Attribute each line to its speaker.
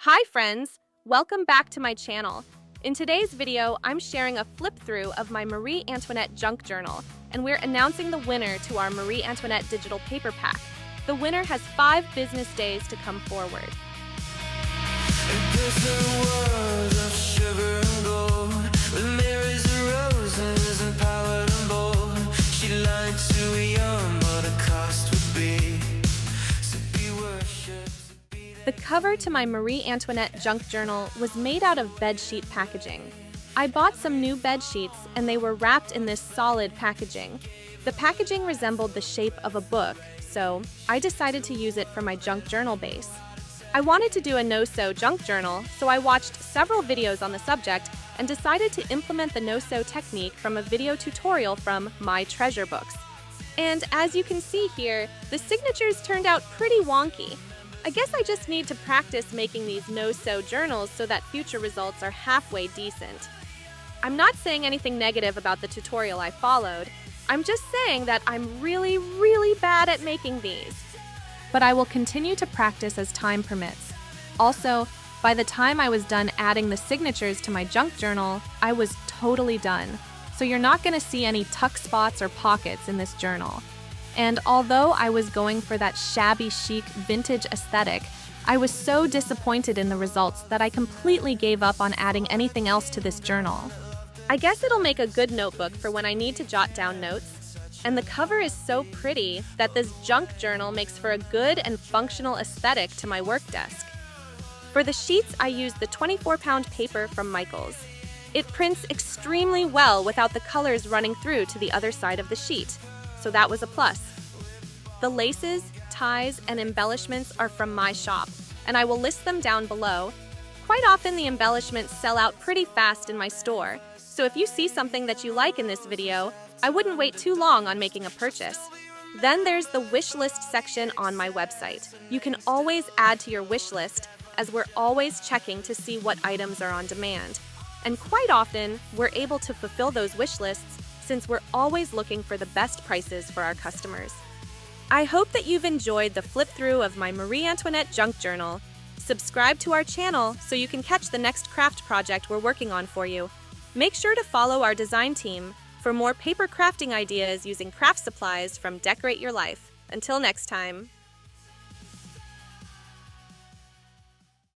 Speaker 1: Hi friends! Welcome back to my channel. In today's video, I'm sharing a flip-through of my Marie Antoinette Junk Journal, and we're announcing the winner to our Marie Antoinette digital paper pack. The winner has 5 business days to come forward. The cover to my Marie Antoinette Junk Journal was made out of bedsheet packaging. I bought some new bed sheets and they were wrapped in this solid packaging. The packaging resembled the shape of a book, so I decided to use it for my junk journal base. I wanted to do a NoSew junk journal, so I watched several videos on the subject and decided to implement the NoSew technique from a video tutorial from My Treasure Books. And as you can see here, the signatures turned out pretty wonky. I guess I just need to practice making these NoSew journals so that future results are halfway decent. I'm not saying anything negative about the tutorial I followed. I'm just saying that I'm really bad at making these. But I will continue to practice as time permits. Also, by the time I was done adding the signatures to my junk journal, I was totally done. So you're not going to see any tuck spots or pockets in this journal. And although I was going for that shabby chic vintage aesthetic, I was so disappointed in the results that I completely gave up on adding anything else to this journal. I guess it'll make a good notebook for when I need to jot down notes. And the cover is so pretty that this junk journal makes for a good and functional aesthetic to my work desk. For the sheets, I used the 24-pound paper from Michaels. It prints extremely well without the colors running through to the other side of the sheet. So that was a plus. The laces, ties, and embellishments are from my shop, and I will list them down below. Quite often the embellishments sell out pretty fast in my store, so if you see something that you like in this video, I wouldn't wait too long on making a purchase. Then there's the wish list section on my website. You can always add to your wish list, as we're always checking to see what items are on demand. And quite often, we're able to fulfill those wish lists since we're always looking for the best prices for our customers. I hope that you've enjoyed the flip-through of my Marie Antoinette Junk Journal. Subscribe to our channel so you can catch the next craft project we're working on for you. Make sure to follow our design team for more paper crafting ideas using craft supplies from Decorate Your Life. Until next time.